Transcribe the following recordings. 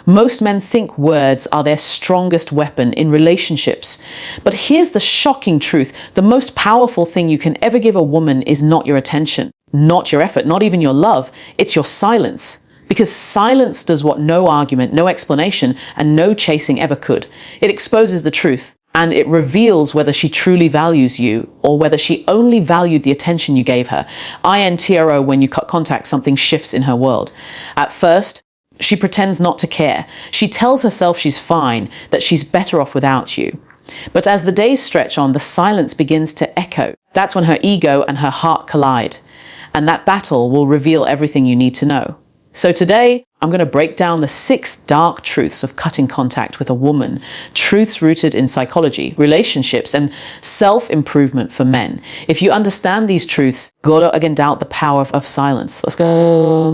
Most men think words are their strongest weapon in relationships. But here's the shocking truth. The most powerful thing you can ever give a woman is not your attention, not your effort, not even your love. It's your silence. Because silence does what no argument, no explanation, and no chasing ever could. It exposes the truth, and it reveals whether she truly values you or whether she only valued the attention you gave her. INTRO, when you cut contact, something shifts in her world. At first, she pretends not to care. She tells herself she's fine, that she's better off without you. But as the days stretch on, the silence begins to echo. That's when her ego and her heart collide. And that battle will reveal everything you need to know. So today, I'm going to break down the 6 dark truths of cutting contact with a woman. Truths rooted in psychology, relationships, and self-improvement for men. If you understand these truths, gotta again doubt the power of silence. Let's go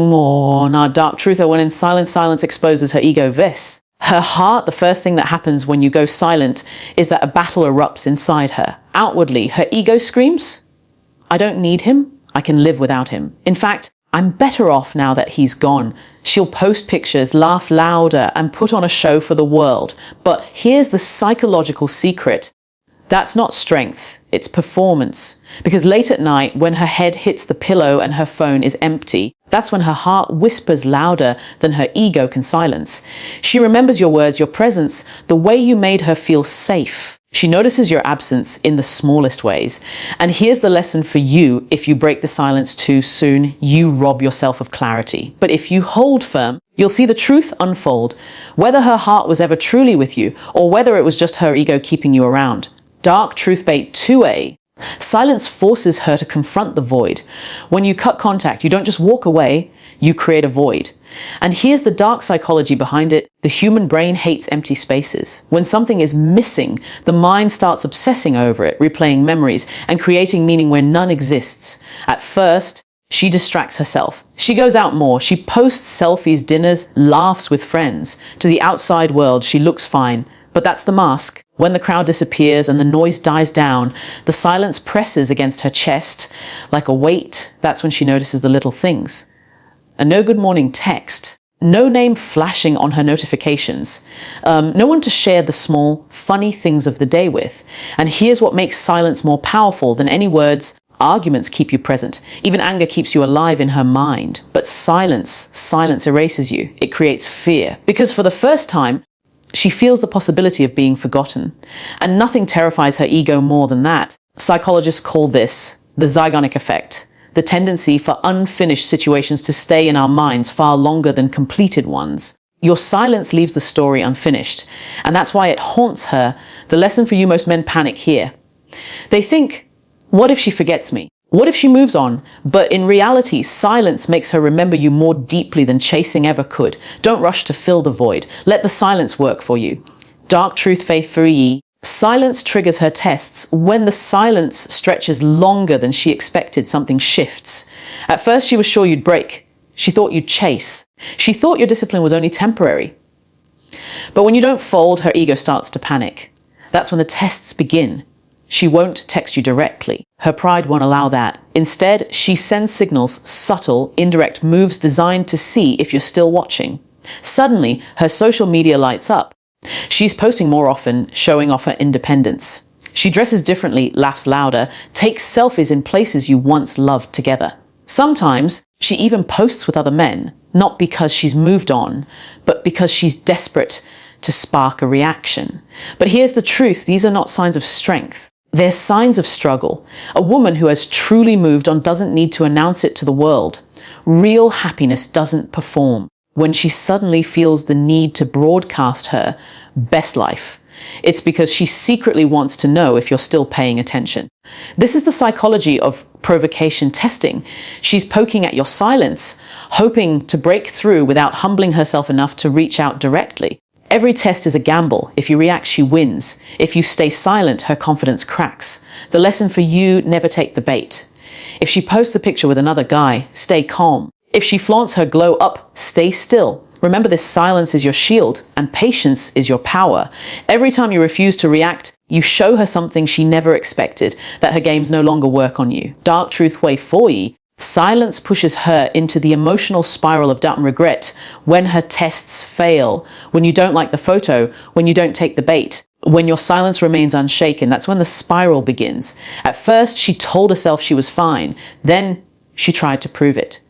more. Now, dark truth, when in silence, silence exposes her ego. This. Her heart, the first thing that happens when you go silent is that a battle erupts inside her. Outwardly, her ego screams, I don't need him. I can live without him. In fact, I'm better off now that he's gone. She'll post pictures, laugh louder, and put on a show for the world. But here's the psychological secret. That's not strength, it's performance. Because late at night, when her head hits the pillow and her phone is empty, that's when her heart whispers louder than her ego can silence. She remembers your words, your presence, the way you made her feel safe. She notices your absence in the smallest ways. And here's the lesson for you. If you break the silence too soon, you rob yourself of clarity. But if you hold firm, you'll see the truth unfold, whether her heart was ever truly with you or whether it was just her ego keeping you around. Dark truth bait 2A. Silence forces her to confront the void. When you cut contact, you don't just walk away, you create a void. And here's the dark psychology behind it. The human brain hates empty spaces. When something is missing, the mind starts obsessing over it, replaying memories, and creating meaning where none exists. At first, she distracts herself. She goes out more. She posts selfies, dinners, laughs with friends. To the outside world, she looks fine. But that's the mask. When the crowd disappears and the noise dies down, the silence presses against her chest like a weight. That's when she notices the little things. A no good morning text, no name flashing on her notifications, no one to share the small, funny things of the day with. And here's what makes silence more powerful than any words. Arguments keep you present. Even anger keeps you alive in her mind. But silence erases you. It creates fear. Because for the first time, she feels the possibility of being forgotten. And nothing terrifies her ego more than that. Psychologists call this the zygonic effect. The tendency for unfinished situations to stay in our minds far longer than completed ones. Your silence leaves the story unfinished, and that's why it haunts her. The lesson for you: most men panic here. They think, what if she forgets me? What if she moves on? But in reality, silence makes her remember you more deeply than chasing ever could. Don't rush to fill the void. Let the silence work for you. Dark truth faith 3E. Silence triggers her tests. When the silence stretches longer than she expected, something shifts. At first, she was sure you'd break. She thought you'd chase. She thought your discipline was only temporary. But when you don't fold, her ego starts to panic. That's when the tests begin. She won't text you directly. Her pride won't allow that. Instead, she sends signals, subtle, indirect moves designed to see if you're still watching. Suddenly, her social media lights up. She's posting more often, showing off her independence. She dresses differently, laughs louder, takes selfies in places you once loved together. Sometimes she even posts with other men, not because she's moved on, but because she's desperate to spark a reaction. But here's the truth: these are not signs of strength. They're signs of struggle. A woman who has truly moved on doesn't need to announce it to the world. Real happiness doesn't perform when she suddenly feels the need to broadcast her best life. It's because she secretly wants to know if you're still paying attention. This is the psychology of provocation testing. She's poking at your silence, hoping to break through without humbling herself enough to reach out directly. Every test is a gamble. If you react, she wins. If you stay silent, her confidence cracks. The lesson for you: never take the bait. If she posts a picture with another guy, stay calm. If she flaunts her glow up, stay still. Remember, this silence is your shield and patience is your power. Every time you refuse to react, you show her something she never expected, that her games no longer work on you. Dark truth way 4E. Silence pushes her into the emotional spiral of doubt and regret when her tests fail, when you don't like the photo, when you don't take the bait, when your silence remains unshaken. That's when the spiral begins. At first, she told herself she was fine. Then she tried to prove it.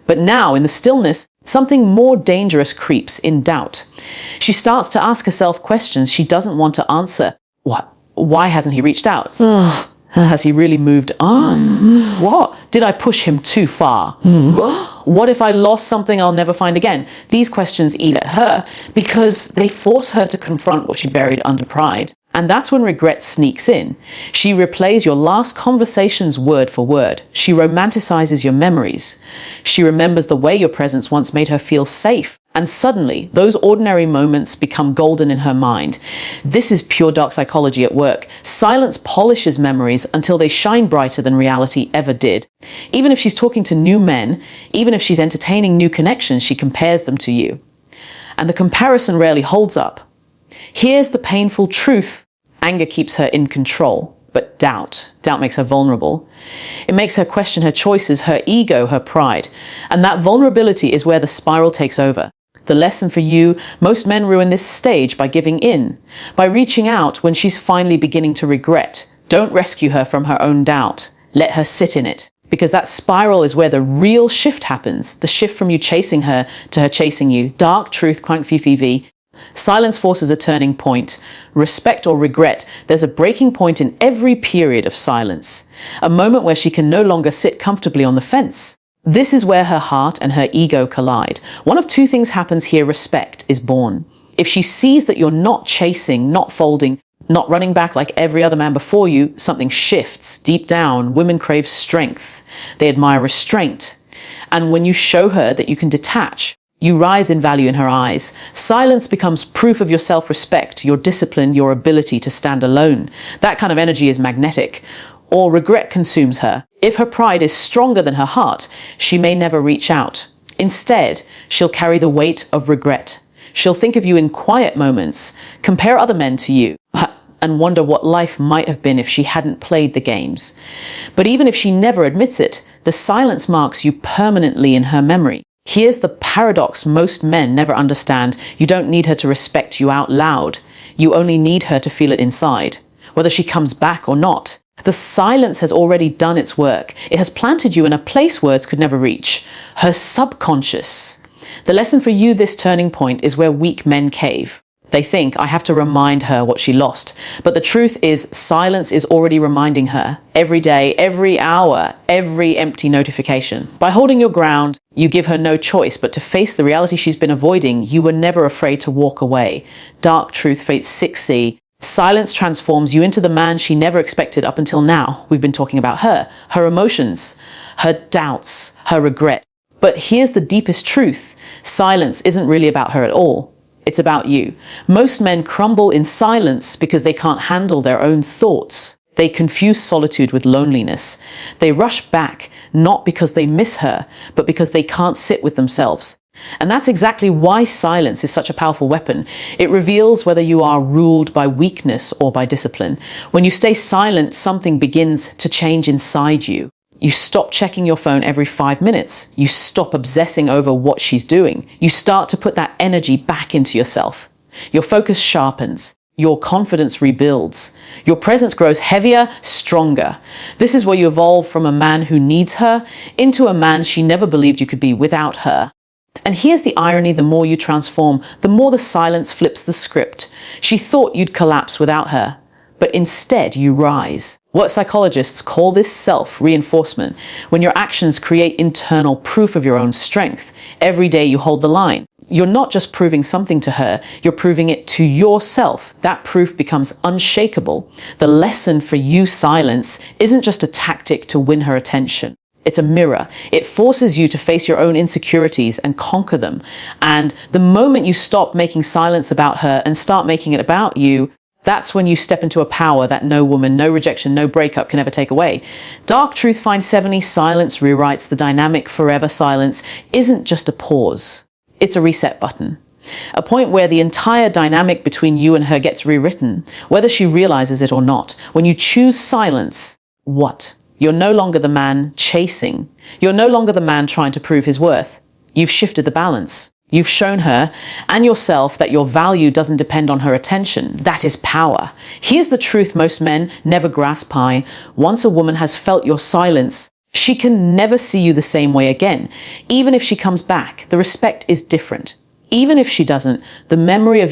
But now, in the stillness, something more dangerous creeps in: doubt. She starts to ask herself questions she doesn't want to answer. What? Why hasn't he reached out? Has he really moved on? What? Did I push him too far? What if I lost something I'll never find again? These questions eat at her because they force her to confront what she buried under pride. And that's when regret sneaks in. She replays your last conversations word for word. She romanticizes your memories. She remembers the way your presence once made her feel safe. And suddenly, those ordinary moments become golden in her mind. This is pure dark psychology at work. Silence polishes memories until they shine brighter than reality ever did. Even if she's talking to new men, even if she's entertaining new connections, she compares them to you. And the comparison rarely holds up. Here's the painful truth. Anger keeps her in control, but doubt makes her vulnerable. It makes her question her choices, her ego, her pride. And that vulnerability is where the spiral takes over. The lesson for you: most men ruin this stage by giving in, by reaching out when she's finally beginning to regret. Don't rescue her from her own doubt. Let her sit in it. Because that spiral is where the real shift happens. The shift from you chasing her to her chasing you. Dark truth, quank fifi. Silence forces a turning point. Respect or regret, there's a breaking point in every period of silence. A moment where she can no longer sit comfortably on the fence. This is where her heart and her ego collide. One of two things happens here: respect is born. If she sees that you're not chasing, not folding, not running back like every other man before you, something shifts. Deep down, women crave strength. They admire restraint. And when you show her that you can detach, you rise in value in her eyes. Silence becomes proof of your self-respect, your discipline, your ability to stand alone. That kind of energy is magnetic. Or regret consumes her. If her pride is stronger than her heart, she may never reach out. Instead, she'll carry the weight of regret. She'll think of you in quiet moments, compare other men to you, and wonder what life might have been if she hadn't played the games. But even if she never admits it, the silence marks you permanently in her memory. Here's the paradox most men never understand. You don't need her to respect you out loud. You only need her to feel it inside, whether she comes back or not. The silence has already done its work. It has planted you in a place words could never reach. Her subconscious. The lesson for you, this turning point, is where weak men cave. They think, I have to remind her what she lost. But the truth is, silence is already reminding her. Every day, every hour, every empty notification. By holding your ground, you give her no choice but to face the reality she's been avoiding. You were never afraid to walk away. Dark truth, fate 6C. Silence transforms you into the man she never expected up until now. We've been talking about her, her emotions, her doubts, her regret. But here's the deepest truth. Silence isn't really about her at all. It's about you. Most men crumble in silence because they can't handle their own thoughts. They confuse solitude with loneliness. They rush back, not because they miss her, but because they can't sit with themselves. And that's exactly why silence is such a powerful weapon. It reveals whether you are ruled by weakness or by discipline. When you stay silent, something begins to change inside you. You stop checking your phone every 5 minutes. You stop obsessing over what she's doing. You start to put that energy back into yourself. Your focus sharpens. Your confidence rebuilds. Your presence grows heavier, stronger. This is where you evolve from a man who needs her into a man she never believed you could be without her. And here's the irony: the more you transform, the more the silence flips the script. She thought you'd collapse without her, but instead you rise. What psychologists call this self-reinforcement, when your actions create internal proof of your own strength. Every day you hold the line. You're not just proving something to her, you're proving it to yourself. That proof becomes unshakable. The lesson for you, silence, isn't just a tactic to win her attention. It's a mirror. It forces you to face your own insecurities and conquer them. And the moment you stop making silence about her and start making it about you, that's when you step into a power that no woman, no rejection, no breakup can ever take away. Dark truth finds 70. Silence rewrites the dynamic forever. Silence isn't just a pause. It's a reset button. A point where the entire dynamic between you and her gets rewritten, whether she realizes it or not. When you choose silence, what? You're no longer the man chasing. You're no longer the man trying to prove his worth. You've shifted the balance. You've shown her and yourself that your value doesn't depend on her attention. That is power. Here's the truth most men never grasp, Pi. Once a woman has felt your silence, she can never see you the same way again. Even if she comes back, the respect is different. Even if she doesn't, the memory of